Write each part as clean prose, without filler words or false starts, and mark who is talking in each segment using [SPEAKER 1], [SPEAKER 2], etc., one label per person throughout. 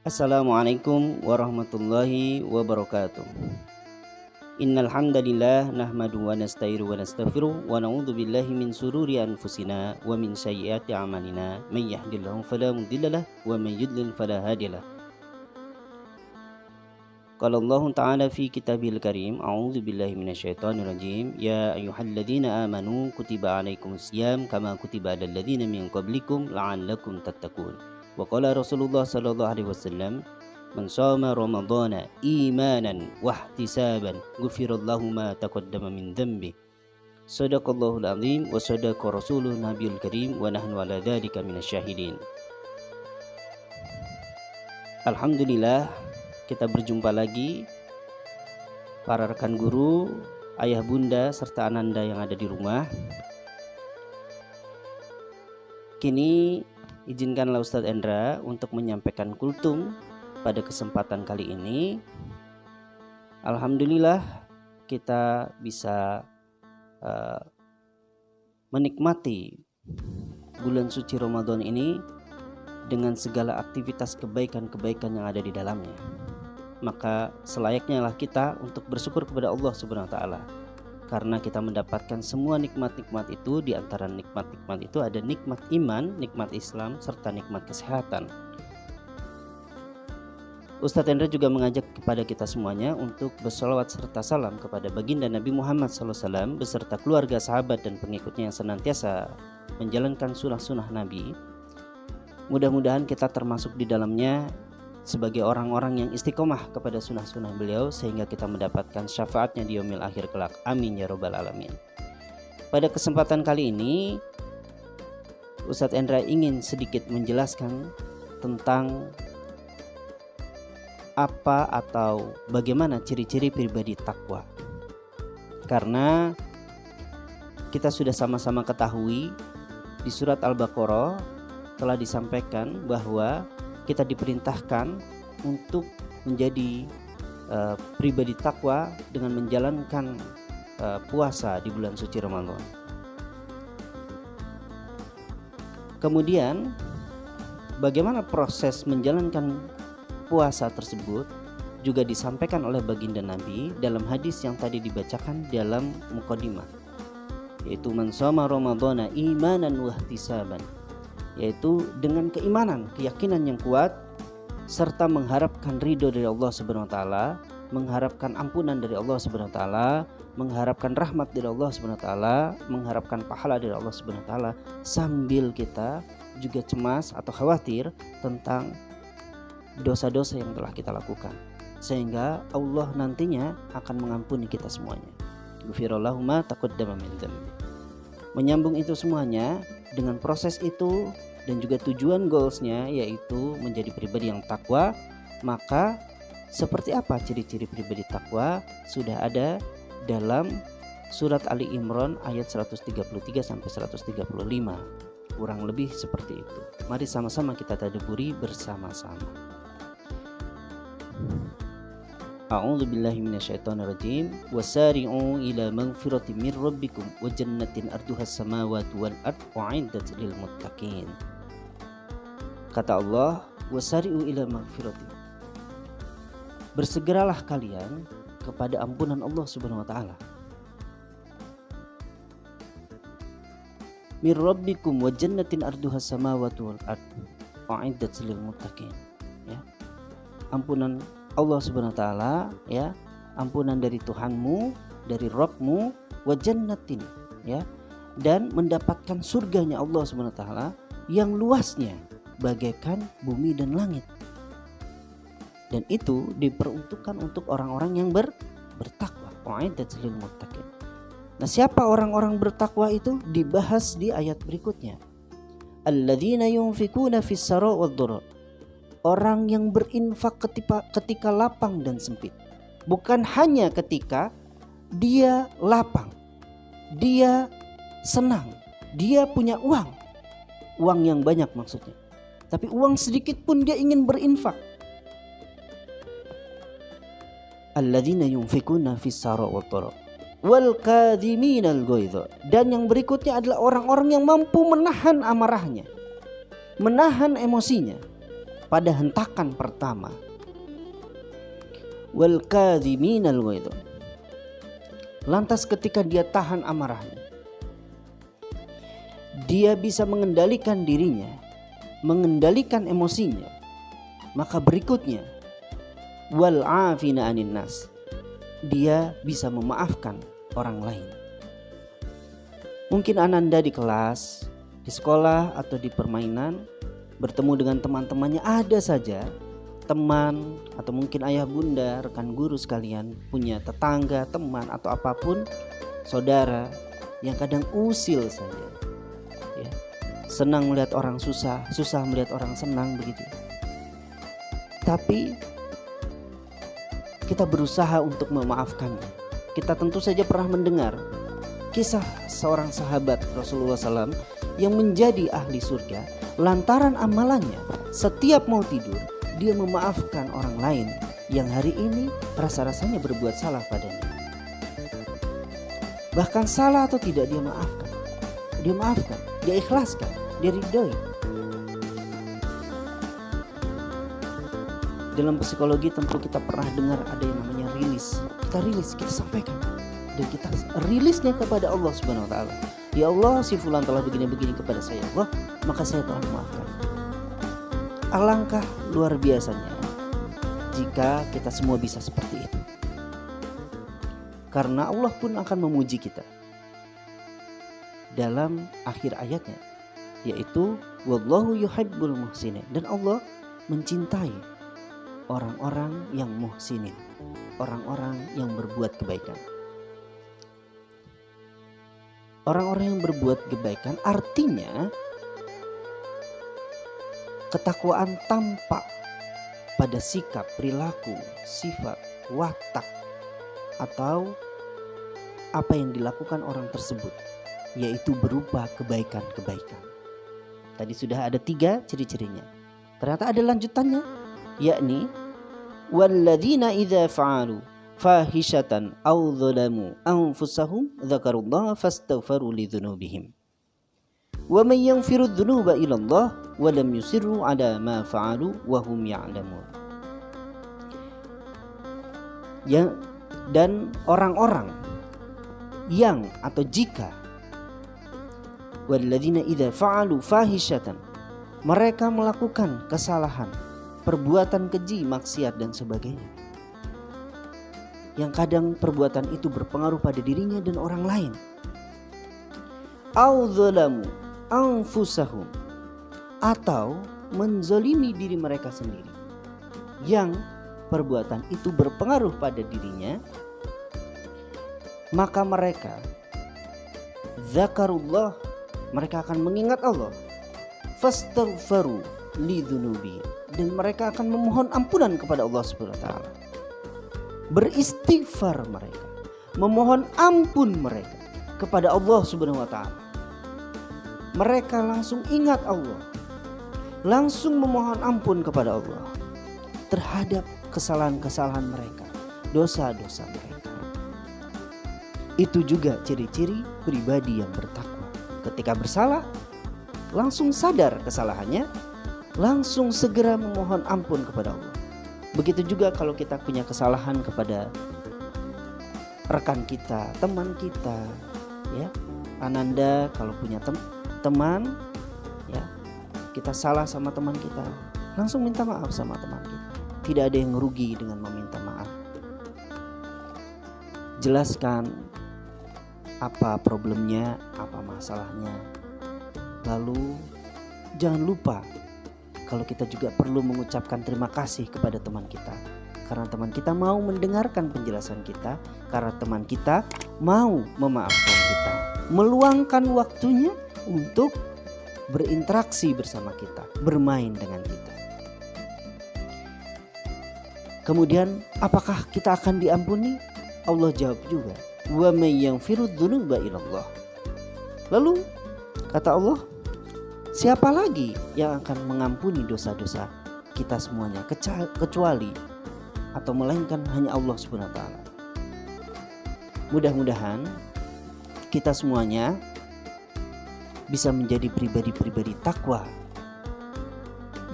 [SPEAKER 1] Assalamualaikum warahmatullahi wabarakatuh. Innal hamdalillah nahmaduhu wa nasta'inuhu wa nastaghfiruh wa na'udzu billahi min sururi anfusina wa min sayyiati a'malina may yahdihillahu fala mudhillalah wa may yudlil fala hadiyalah. Qala Allah Ta'ala fi kitabil karim a'udzu billahi minasyaitonir rajim ya ayyuhalladzina amanu kutiba alaikumusiyam kama kutiba alal ladzina min qablikum la'allakum tattaqun. Wa qala Rasulullah sallallahu alaihi wasallam man shoma ramadhana imanan wa ihtisaban ghufirallahu ma taqaddama min dhanbi. Shadaqallahul azim wa sadaqa rasulun nabiyul karim wa nahnu ala dzalika minasyahidin. Alhamdulillah, kita berjumpa lagi para rekan guru, ayah bunda serta ananda yang ada di rumah. Kini izinkanlah Ustadz Endra untuk menyampaikan kultum pada kesempatan kali ini. Alhamdulillah kita bisa menikmati bulan suci Ramadan ini dengan segala aktivitas kebaikan-kebaikan yang ada di dalamnya. Maka selayaknya lah kita untuk bersyukur kepada Allah Subhanahu wa taala. Karena kita mendapatkan semua nikmat-nikmat itu, di antara nikmat-nikmat itu ada nikmat iman, nikmat Islam, serta nikmat kesehatan. Ustadz Endra juga mengajak kepada kita semuanya untuk bersolawat serta salam kepada baginda Nabi Muhammad SAW beserta keluarga, sahabat, dan pengikutnya yang senantiasa menjalankan sunnah-sunnah Nabi. Mudah-mudahan kita termasuk di dalamnya sebagai orang-orang yang istiqomah kepada sunnah-sunnah beliau sehingga kita mendapatkan syafaatnya di yaumil akhir kelak. Amin ya robbal alamin. Pada kesempatan kali ini Ustadz Endra ingin sedikit menjelaskan tentang apa atau bagaimana ciri-ciri pribadi takwa. Karena kita sudah sama-sama ketahui di surat Al-Baqarah telah disampaikan bahwa kita diperintahkan untuk menjadi pribadi takwa dengan menjalankan puasa di bulan suci Ramadan. Kemudian bagaimana proses menjalankan puasa tersebut juga disampaikan oleh baginda Nabi dalam hadis yang tadi dibacakan dalam mukadimah, yaitu man shoma ramadhana imanan wa ihtisaban, yaitu dengan keimanan, keyakinan yang kuat serta mengharapkan ridho dari Allah Subhanahu wa taala, mengharapkan ampunan dari Allah Subhanahu wa taala, mengharapkan rahmat dari Allah Subhanahu wa taala, mengharapkan pahala dari Allah Subhanahu wa taala, sambil kita juga cemas atau khawatir tentang dosa-dosa yang telah kita lakukan, sehingga Allah nantinya akan mengampuni kita semuanya. Ghufirallahu ma taqaddama min dhanbi. Menyambung itu semuanya dengan proses itu dan juga tujuan goalsnya, yaitu menjadi pribadi yang takwa. Maka seperti apa ciri-ciri pribadi takwa sudah ada dalam surat Ali Imran ayat 133 sampai 135. Kurang lebih seperti itu. Mari sama-sama kita tadabburi bersama-sama. A'udzu billahi minasyaitonir rajim. Wasari'u ila magfiratin min rabbikum wa jannatin arduhas samawati wal ardh u'iddat lil muttaqin. Kata Allah, wasari'u ila magfiratin. Bersegeralah kalian kepada ampunan Allah Subhanahu wa taala. Min rabbikum wa jannatin arduhas samawati wal ardh u'iddat lil muttaqin. Ya. Ampunan Allah Subhanahu wa taala, ya, ampunan dari Tuhanmu, dari Rabbmu, wa jannatin, ya, dan mendapatkan surganya Allah Subhanahu wa taala yang luasnya bagaikan bumi dan langit. Dan itu diperuntukkan untuk orang-orang yang bertakwa. U'iddat lil muttaqin. Nah, siapa orang-orang bertakwa itu dibahas di ayat berikutnya. Alladzina yunfikuna fis saraa wad dharra. Orang yang berinfak ketika lapang dan sempit. Bukan hanya ketika dia lapang, dia senang, dia punya uang yang banyak maksudnya. Tapi uang sedikit pun dia ingin berinfak. Alladzina yunfikuna fis saraa wad dharra wal kadhiminal ghaidha. Dan yang berikutnya adalah orang-orang yang mampu menahan amarahnya, menahan emosinya. pada hentakan pertama. Wal kadhiminal ghaidh. Lantas ketika dia tahan amarahnya, dia bisa mengendalikan dirinya, mengendalikan emosinya, maka berikutnya wal afina anin nas, dia bisa memaafkan orang lain. Mungkin Ananda di kelas, di sekolah atau di permainan bertemu dengan teman-temannya, ada saja teman atau mungkin ayah bunda, rekan guru sekalian, punya tetangga, teman atau apapun, saudara yang kadang usil saja, ya. Senang melihat orang susah, susah melihat orang senang begitu. Tapi kita berusaha untuk memaafkannya. Kita tentu saja pernah mendengar kisah seorang sahabat Rasulullah SAW yang menjadi ahli surga lantaran amalannya. Setiap mau tidur, dia memaafkan orang lain yang hari ini rasa-rasanya berbuat salah padanya. Bahkan salah atau tidak dia maafkan. Dia maafkan, dia ikhlaskan, dia ridhoi. Dalam psikologi tentu kita pernah dengar ada yang namanya rilis. Kita rilis, kita sampaikan, dan kita rilisnya kepada Allah Subhanahu wa taala. Ya Allah, si fulan telah begini-begini kepada saya, Allah, maka saya telah memaafkan. Alangkah luar biasanya jika kita semua bisa seperti itu. Karena Allah pun akan memuji kita dalam akhir ayatnya, yaitu wallahu yuhibbul muhsinin, dan Allah mencintai orang-orang yang muhsinin, orang-orang yang berbuat kebaikan. Orang-orang yang berbuat kebaikan artinya ketakwaan tampak pada sikap, perilaku, sifat, watak, atau apa yang dilakukan orang tersebut, yaitu berupa kebaikan-kebaikan. Tadi sudah ada 3 ciri-cirinya. Ternyata ada lanjutannya, yakni walladzina idza fa'alu fahishatan aw dzalamu anfusahum dzakarullaha fastaghfiru lidzunubihim wa man yaghfiru dzunuba ilallah wa lam yusirru ala ma fa'alu wa hum ya'lamun. Dan orang-orang yang atau jika walladzina idza fa'alu fahishatan, mereka melakukan kesalahan, perbuatan keji, maksiat dan sebagainya, yang kadang perbuatan itu berpengaruh pada dirinya dan orang lain. Au dzalamu anfusahum, atau menzalimi diri mereka sendiri, yang perbuatan itu berpengaruh pada dirinya, maka mereka zakarullah, mereka akan mengingat Allah, fastaghfaru lidzunubihim, dan mereka akan memohon ampunan kepada Allah Subhanahu wa taala. Beristighfar mereka, memohon ampun mereka kepada Allah Subhanahu wa taala. Mereka langsung ingat Allah, langsung memohon ampun kepada Allah terhadap kesalahan-kesalahan mereka, dosa-dosa mereka. Itu juga ciri-ciri pribadi yang bertakwa. Ketika bersalah, langsung sadar kesalahannya, langsung segera memohon ampun kepada Allah. Begitu juga kalau kita punya kesalahan kepada rekan kita, teman kita, ya. Ananda kalau punya teman, ya, kita salah sama teman kita, langsung minta maaf sama teman kita. Tidak ada yang rugi dengan meminta maaf. Jelaskan apa problemnya, apa masalahnya. Lalu jangan lupa kalau kita juga perlu mengucapkan terima kasih kepada teman kita, karena teman kita mau mendengarkan penjelasan kita, karena teman kita mau memaafkan kita, meluangkan waktunya untuk berinteraksi bersama kita, bermain dengan kita. Kemudian apakah kita akan diampuni? Allah jawab juga, wa may yaghfiru dzunuba ilallah. Lalu kata Allah, siapa lagi yang akan mengampuni dosa-dosa kita semuanya kecuali atau melainkan hanya Allah Subhanahu wa taala. Mudah-mudahan kita semuanya bisa menjadi pribadi-pribadi takwa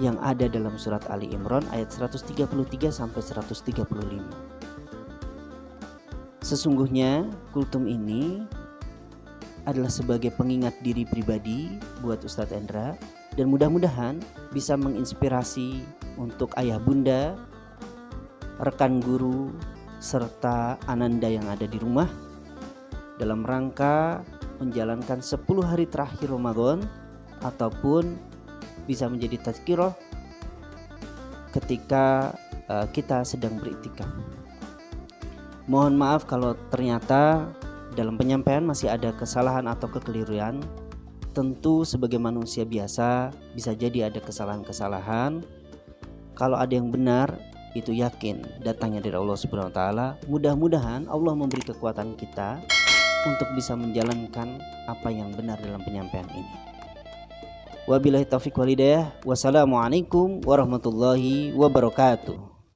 [SPEAKER 1] yang ada dalam surat Ali Imran ayat 133 sampai 135. Sesungguhnya kultum ini adalah sebagai pengingat diri pribadi buat Ustadz Endra, dan mudah-mudahan bisa menginspirasi untuk ayah bunda, rekan guru, serta ananda yang ada di rumah dalam rangka menjalankan 10 hari terakhir Ramadan, ataupun bisa menjadi tazkirah ketika kita sedang beriktikaf. Mohon maaf kalau ternyata dalam penyampaian masih ada kesalahan atau kekeliruan. Tentu sebagai manusia biasa bisa jadi ada kesalahan-kesalahan. Kalau ada yang benar, itu yakin datangnya dari Allah Subhanahu wa taala. Mudah-mudahan Allah memberi kekuatan kita untuk bisa menjalankan apa yang benar dalam penyampaian ini. Wabillahi taufiq wal hidayah. Wassalamualaikum warahmatullahi wabarakatuh.